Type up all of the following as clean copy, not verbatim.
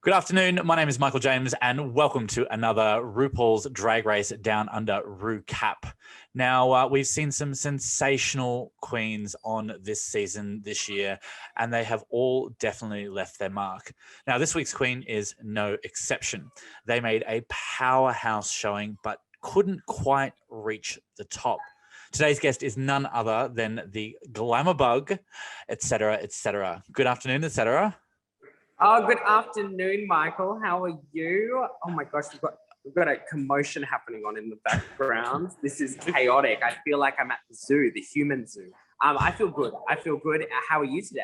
Good afternoon. My name is Michael James, and welcome to another RuPaul's Drag Race Down Under RuCap. Now, we've seen some sensational queens on this season this year, and they have all definitely left their mark. Now, this week's queen is no exception. They made a powerhouse showing, but couldn't quite reach the top. Today's guest is none other than the glamour bug, Etcetera Etcetera. Good afternoon, Etcetera. Oh, good afternoon, Michael. How are you? Oh my gosh, we've got a commotion happening on in the background. This is chaotic. I feel like I'm at the zoo, the human zoo. I feel good. How are you today?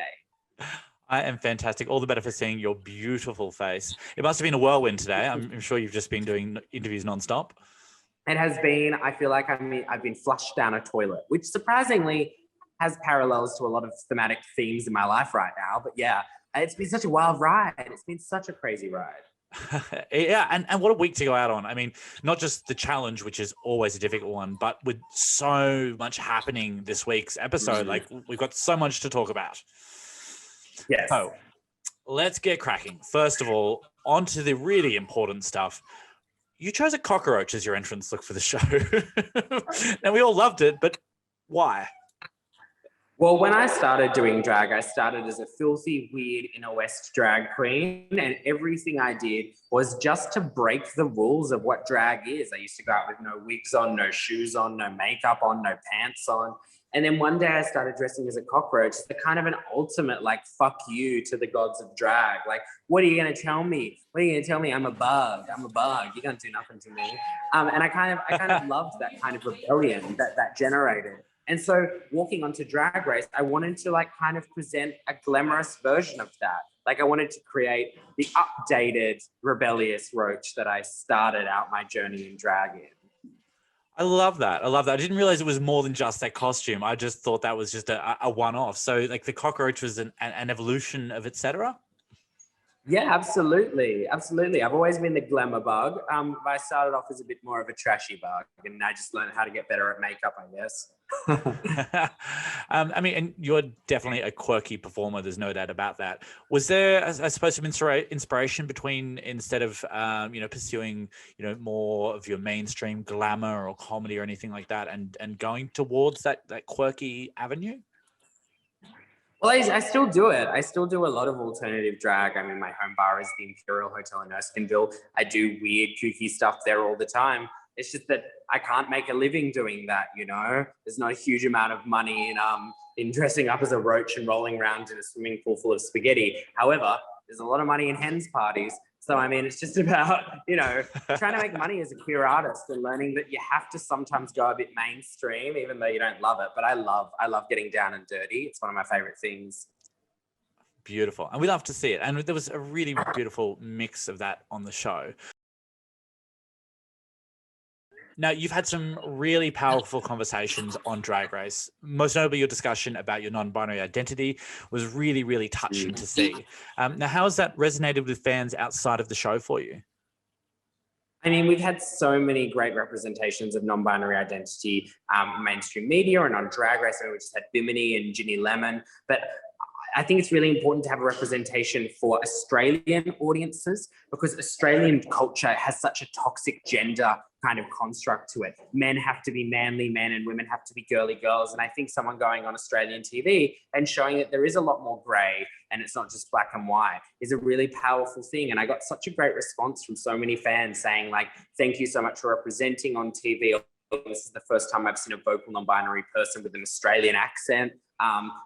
I am fantastic. All the better for seeing your beautiful face. It must have been a whirlwind today. I'm sure you've just been doing interviews nonstop. It has been. I feel like I've been flushed down a toilet, which surprisingly has parallels to a lot of thematic themes in my life right now. But yeah, it's been such a wild ride. It's been such a crazy ride. Yeah, and what a week to go out on. I mean, not just the challenge, which is always a difficult one, but with so much happening this week's episode, like we've got so much to talk about. Yes. So let's get cracking. First of all, on to the really important stuff. You chose a cockroach as your entrance look for the show. And we all loved it, but why? Well, when I started doing drag, I started as a filthy, weird inner west drag queen, and everything I did was just to break the rules of what drag is. I used to go out with no wigs on, no shoes on, no makeup on, no pants on. And then one day I started dressing as a cockroach. It's kind of an ultimate, like, fuck you to the gods of drag. Like, what are you going to tell me? What are you going to tell me? I'm a bug. You're going to do nothing to me. And I kind of loved that kind of rebellion that generated. And so walking onto Drag Race, I wanted to kind of present a glamorous version of that. Like, I wanted to create the updated rebellious roach that I started out my journey in drag in. I love that. I didn't realize it was more than just that costume. I just thought that was just a one-off. So like the cockroach was an evolution of Etcetera? Yeah, absolutely. I've always been the glamour bug. But I started off as a bit more of a trashy bug, and I just learned how to get better at makeup, I guess. I mean, and you're definitely a quirky performer. There's no doubt about that. Was there, I suppose, some inspiration between, instead of pursuing more of your mainstream glamour or comedy or anything like that, and going towards that quirky avenue? Well, I still do it. I still do a lot of alternative drag. I mean, my home bar is the Imperial Hotel in Erskineville. I do weird, kooky stuff there all the time. It's just that I can't make a living doing that, There's not a huge amount of money in dressing up as a roach and rolling around in a swimming pool full of spaghetti. However, there's a lot of money in hens parties. So, I mean, it's just about, trying to make money as a queer artist and learning that you have to sometimes go a bit mainstream, even though you don't love it. But I love getting down and dirty. It's one of my favorite things. Beautiful. And we love to see it. And there was a really beautiful mix of that on the show. Now, you've had some really powerful conversations on Drag Race. Most notably, your discussion about your non-binary identity was really, really touching to see. Now, how has that resonated with fans outside of the show for you? I mean, we've had so many great representations of non-binary identity, mainstream media and on Drag Race. I mean, we just had Bimini and Ginny Lemon. But I think it's really important to have a representation for Australian audiences, because Australian culture has such a toxic gender kind of construct to it. Men have to be manly men and women have to be girly girls. And I think someone going on Australian TV and showing that there is a lot more grey and it's not just black and white is a really powerful thing. And I got such a great response from so many fans saying, like, thank you so much for representing on TV. This is the first time I've seen a vocal non-binary person with an Australian accent.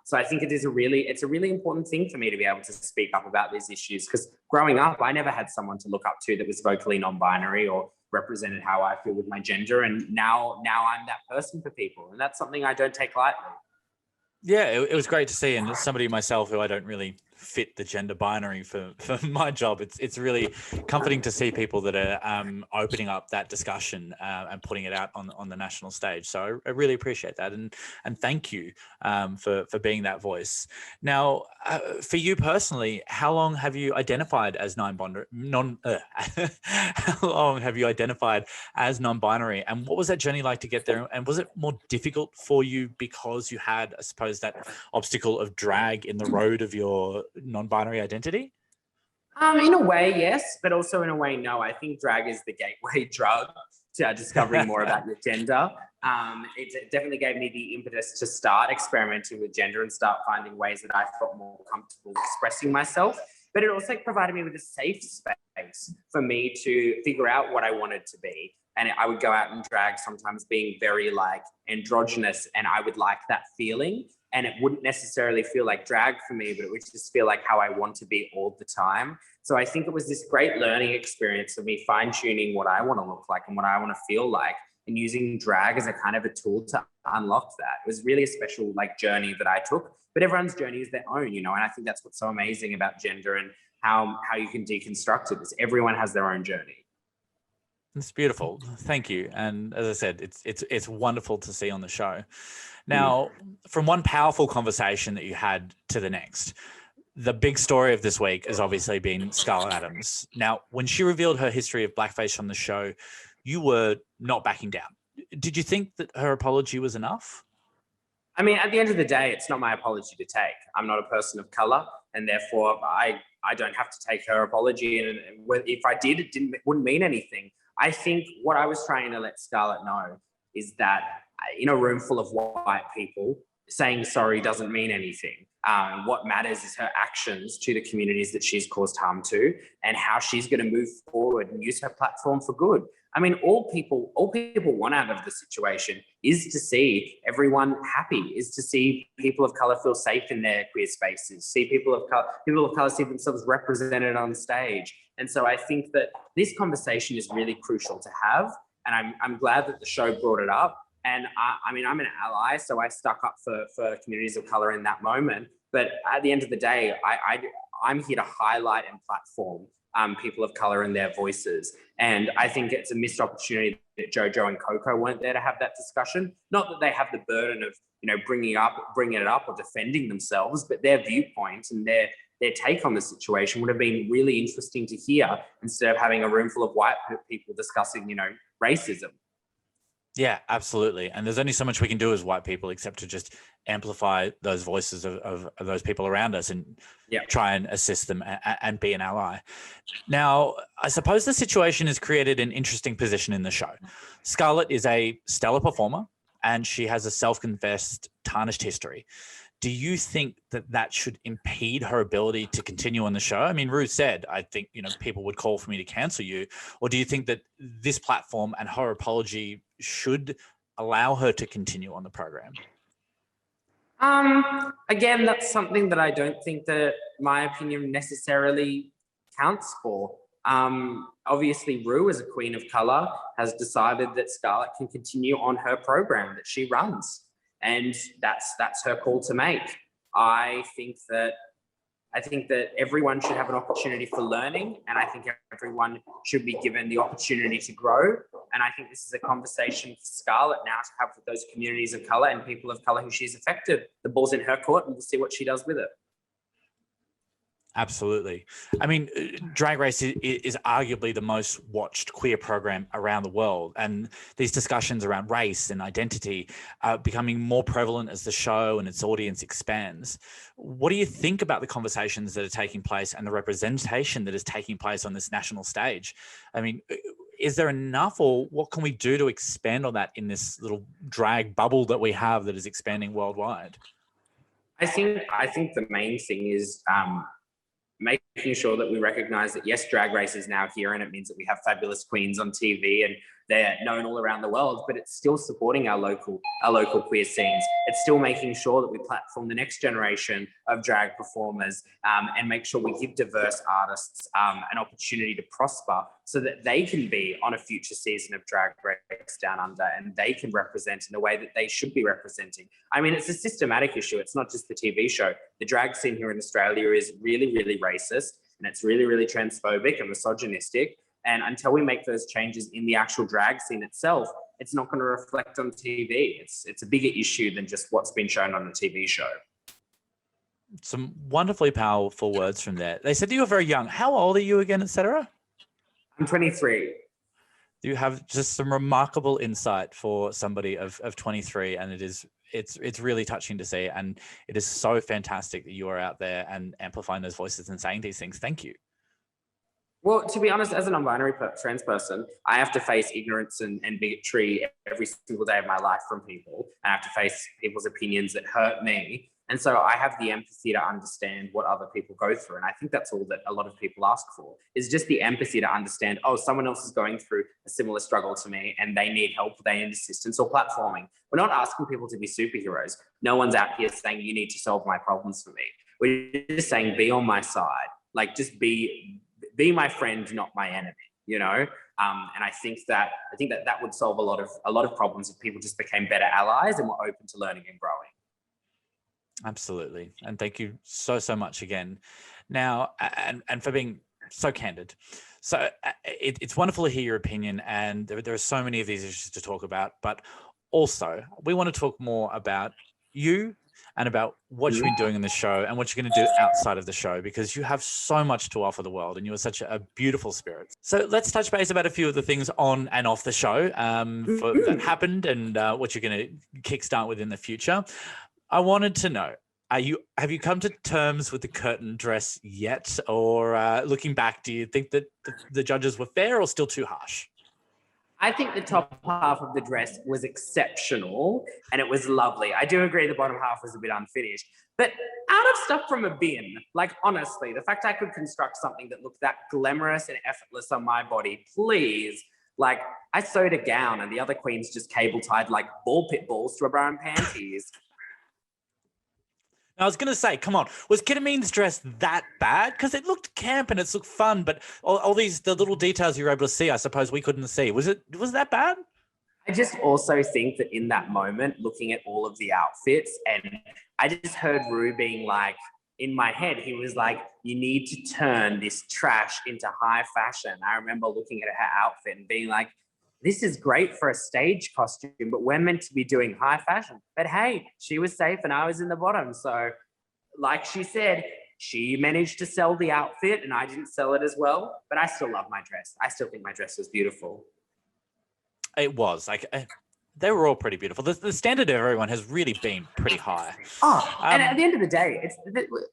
So I think it's a really important thing for me to be able to speak up about these issues, because growing up, I never had someone to look up to that was vocally non-binary or represented how I feel with my gender. And now I'm that person for people. And that's something I don't take lightly. Yeah, it was great to see. And as somebody myself who I don't really fit the gender binary for my job, it's really comforting to see people that are opening up that discussion and putting it out on the national stage. So I really appreciate that, and thank you for being that voice. Now, for you personally, how long have you identified as how long have you identified as non-binary, and what was that journey like to get there? And was it more difficult for you because you had, I suppose, that obstacle of drag in the road of your non-binary identity? In a way, yes, but also in a way, no. I think drag is the gateway drug to discovering more about your gender. It definitely gave me the impetus to start experimenting with gender and start finding ways that I felt more comfortable expressing myself. But it also provided me with a safe space for me to figure out what I wanted to be. And I would go out and drag, sometimes being very like androgynous, and I would like that feeling. And it wouldn't necessarily feel like drag for me, but it would just feel like how I want to be all the time. So I think it was this great learning experience of me fine-tuning what I want to look like and what I want to feel like, and using drag as a kind of a tool to unlock that. It was really a special like journey that I took, but everyone's journey is their own, you know, and I think that's what's so amazing about gender and how you can deconstruct it, is everyone has their own journey. It's beautiful. Thank you. And as I said, it's wonderful to see on the show. Now, from one powerful conversation that you had to the next, the big story of this week has obviously been Scarlett Adams. Now, when she revealed her history of blackface on the show, you were not backing down. Did you think that her apology was enough? I mean, at the end of the day, it's not my apology to take. I'm not a person of color, and therefore I don't have to take her apology. And if I did, it wouldn't mean anything. I think what I was trying to let Scarlett know is that in a room full of white people, saying sorry doesn't mean anything. What matters is her actions to the communities that she's caused harm to, and how she's going to move forward and use her platform for good. I mean, all people want out of the situation is to see everyone happy, is to see people of color feel safe in their queer spaces, see people of color see themselves represented on stage. And so I think that this conversation is really crucial to have, and I'm glad that the show brought it up. And I mean, I'm an ally, so I stuck up for communities of color in that moment. But at the end of the day, I'm here to highlight and platform people of color and their voices. And I think it's a missed opportunity that JoJo and Coco weren't there to have that discussion. Not that they have the burden of, you know, bringing it up or defending themselves, but their viewpoint and their take on the situation would have been really interesting to hear, instead of having a room full of white people discussing, you know, racism. Yeah, absolutely. And there's only so much we can do as white people except to just amplify those voices of those people around us and try and assist them and be an ally. Now, I suppose the situation has created an interesting position in the show. Scarlett is a stellar performer and she has a self-confessed tarnished history. Do you think that should impede her ability to continue on the show? I mean, Ru said, I think, you know, people would call for me to cancel you. Or do you think that this platform and her apology should allow her to continue on the program? Again, that's something that I don't think that my opinion necessarily counts for. Obviously, Ru, as a queen of color, has decided that Scarlett can continue on her program that she runs. And that's her call to make. I think that everyone should have an opportunity for learning, and I think everyone should be given the opportunity to grow. And I think this is a conversation for Scarlett now to have with those communities of color and people of color who she's affected. The ball's in her court, and we'll see what she does with it. Absolutely. I mean, Drag Race is arguably the most watched queer program around the world. And these discussions around race and identity are becoming more prevalent as the show and its audience expands. What do you think about the conversations that are taking place and the representation that is taking place on this national stage? I mean, is there enough, or what can we do to expand on that in this little drag bubble that we have that is expanding worldwide? I think the main thing is making sure that we recognize that, yes, Drag Race is now here, and it means that we have fabulous queens on TV and they're known all around the world, but it's still supporting our local queer scenes. It's still making sure that we platform the next generation of drag performers and make sure we give diverse artists an opportunity to prosper so that they can be on a future season of Drag Race Down Under and they can represent in the way that they should be representing. I mean, it's a systematic issue. It's not just the TV show. The drag scene here in Australia is really, really racist, and it's really, really transphobic and misogynistic. And until we make those changes in the actual drag scene itself, it's not going to reflect on TV. It's a bigger issue than just what's been shown on the TV show. Some wonderfully powerful words from there. They said that you were very young. How old are you again, Etcetera? I'm 23. You have just some remarkable insight for somebody of 23, and it's really touching to see. And it is so fantastic that you are out there and amplifying those voices and saying these things. Thank you. Well, to be honest, as a non-binary trans person, I have to face ignorance and bigotry every single day of my life from people. I have to face people's opinions that hurt me. And so I have the empathy to understand what other people go through. And I think that's all that a lot of people ask for, is just the empathy to understand, oh, someone else is going through a similar struggle to me and they need help, they need assistance or platforming. We're not asking people to be superheroes. No one's out here saying you need to solve my problems for me. We're just saying be on my side. Like, just be my friend, not my enemy, you know? And I think that would solve a lot of problems if people just became better allies and were open to learning and growing. Absolutely. And thank you so much again. Now, and for being so candid. So it's wonderful to hear your opinion, and there are so many of these issues to talk about, but also we want to talk more about you and about what you've been doing in the show and what you're going to do outside of the show, because you have so much to offer the world and you are such a beautiful spirit. So let's touch base about a few of the things on and off the show that happened and what you're going to kickstart with in the future. I wanted to know, have you come to terms with the curtain dress yet? Or looking back, do you think that the judges were fair or still too harsh? I think the top half of the dress was exceptional and it was lovely. I do agree the bottom half was a bit unfinished, but out of stuff from a bin, like, honestly, the fact I could construct something that looked that glamorous and effortless on my body, please. Like, I sewed a gown and the other queens just cable tied like ball pit balls to a bra and panties. I was going to say, come on, was Kitamin's dress that bad? Because it looked camp and it looked fun, but all the little details you were able to see, I suppose we couldn't see. Was that bad? I just also think that in that moment, looking at all of the outfits, and I just heard Ru being like, in my head, he was like, you need to turn this trash into high fashion. I remember looking at her outfit and being like, this is great for a stage costume, but we're meant to be doing high fashion. But hey, she was safe and I was in the bottom. So like she said, she managed to sell the outfit and I didn't sell it as well, but I still love my dress. I still think my dress was beautiful. It was like, they were all pretty beautiful. The standard of everyone has really been pretty high. And at the end of the day,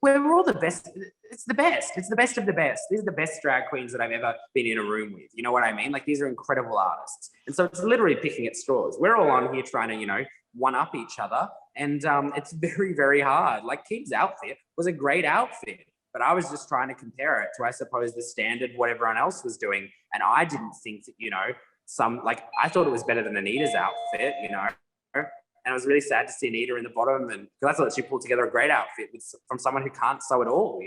we're all the best. It's the best. It's the best of the best. These are the best drag queens that I've ever been in a room with. You know what I mean? Like, these are incredible artists. And so it's literally picking at straws. We're all on here trying to, one up each other. And it's very, very hard. Like, Kim's outfit was a great outfit, but I was just trying to compare it to, I suppose, the standard, what everyone else was doing. And I didn't think that, I thought it was better than Anita's outfit, and I was really sad to see Anita in the bottom, and because I thought she pulled together a great outfit from someone who can't sew at all,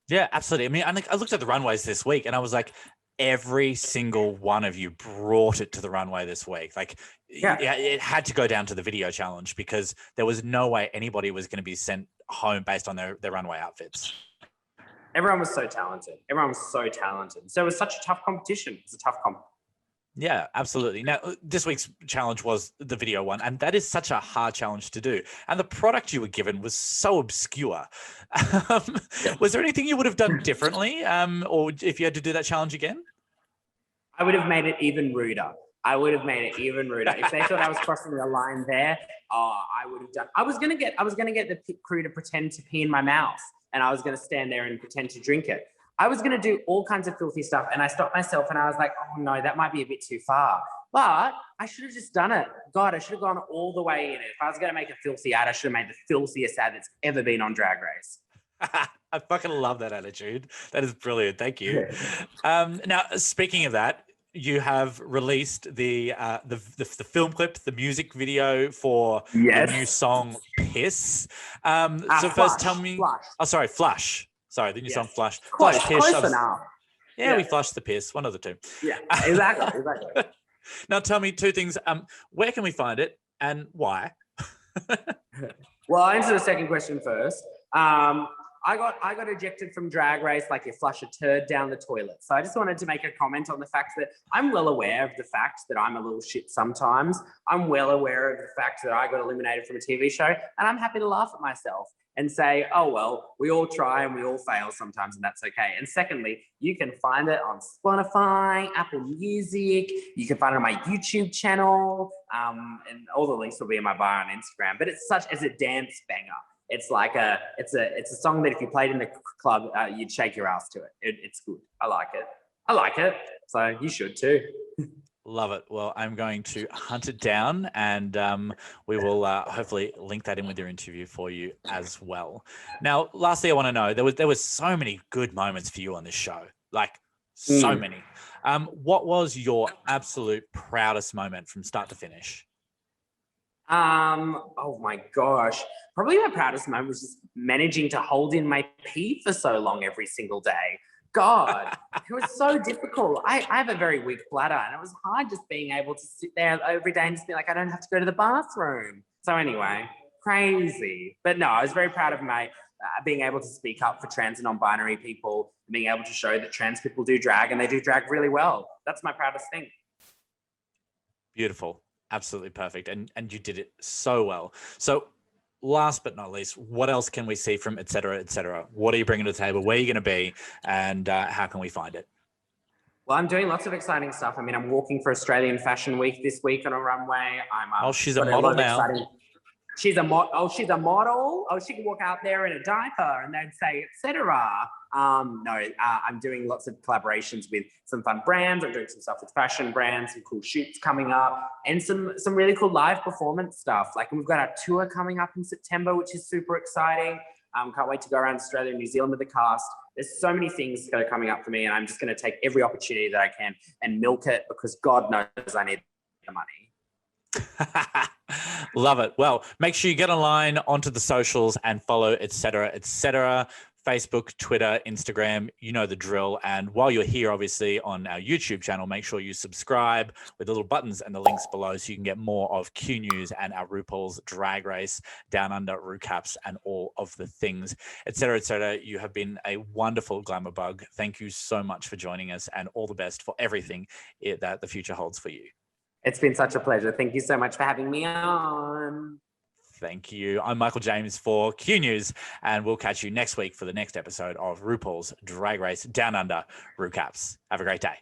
Yeah, absolutely. I mean, I looked at the runways this week and I was like, every single one of you brought it to the runway this week. Like, it had to go down to the video challenge because there was no way anybody was going to be sent home based on their runway outfits. Everyone was so talented. So it was such a tough competition. It was a tough competition. Yeah, absolutely. Now, this week's challenge was the video one, and that is such a hard challenge to do. And the product you were given was so obscure. Was there anything you would have done differently, or if you had to do that challenge again? I would have made it even ruder. If they thought I was crossing the line there, I would have done. I was gonna get the pit crew to pretend to pee in my mouth, and I was gonna stand there and pretend to drink it. I was going to do all kinds of filthy stuff, and I stopped myself and I was like, oh no, that might be a bit too far. But I should have just done it. God, I should have gone all the way in it. If I was going to make a filthy ad, I should have made the filthiest ad that's ever been on Drag Race. I fucking love that attitude. That is brilliant. Thank you. Now, speaking of that, you have released the film clip, the music video for the new song Piss. So first tell me... Flush. Oh, sorry, Flush. Sorry, the new song Flush. Close Piss. enough. Yeah, we flushed the piss, one of the two. Yeah, exactly. Now tell me two things. Where can we find it and why? Well, I'll answer the second question first. I got ejected from Drag Race like you flush a turd down the toilet. So I just wanted to make a comment on the fact that I'm well aware of the fact that I'm a little shit sometimes. I'm well aware of the fact that I got eliminated from a TV show, and I'm happy to laugh at myself and say, oh, well, we all try and we all fail sometimes, and that's okay. And secondly, you can find it on Spotify, Apple Music. You can find it on my YouTube channel, and all the links will be in my bio on Instagram. But it's such as a dance banger. It's like it's a song that if you played in the club, you'd shake your ass to it. It's good. I like it. So you should too. Love it. Well, I'm going to hunt it down, and we will hopefully link that in with your interview for you as well. Now, lastly, I want to know, there was so many good moments for you on this show, like so many. What was your absolute proudest moment from start to finish? Oh my gosh. Probably my proudest moment was just managing to hold in my pee for so long every single day. God, it was so difficult. I have a very weak bladder, and it was hard just being able to sit there every day and just be like, I don't have to go to the bathroom. So anyway, crazy. But no, I was very proud of my being able to speak up for trans and non-binary people, and being able to show that trans people do drag, and they do drag really well. That's my proudest thing. Beautiful. Absolutely perfect. And you did it so well. So last but not least, what else can we see from Etcetera Etcetera? What are you bringing to the table? Where are you going to be? And how can we find it? Well, I'm doing lots of exciting stuff. I mean, I'm walking for Australian Fashion Week this week on a runway. She's a model now. She's a model. She's a model. Oh, she can walk out there in a diaper and they'd say, etc. I'm doing lots of collaborations with some fun brands. I'm doing some stuff with fashion brands, some cool shoots coming up, and some really cool live performance stuff. Like, we've got our tour coming up in September, which is super exciting. Can't wait to go around Australia and New Zealand with the cast. There's so many things that are coming up for me, and I'm just going to take every opportunity that I can and milk it, because God knows I need the money. Love it. Well, make sure you get online onto the socials and follow Etcetera Etcetera. Facebook, Twitter, Instagram, you know the drill. And while you're here, obviously, on our YouTube channel, make sure you subscribe with the little buttons and the links below so you can get more of Q News and our RuPaul's Drag Race Down Under recaps and all of the things. Etcetera Etcetera, you have been a wonderful glamour bug. Thank you so much for joining us, and all the best for everything that the future holds for you. It's been such a pleasure. Thank you so much for having me on. Thank you. I'm Michael James for Q News, and we'll catch you next week for the next episode of RuPaul's Drag Race Down Under recaps. Have a great day.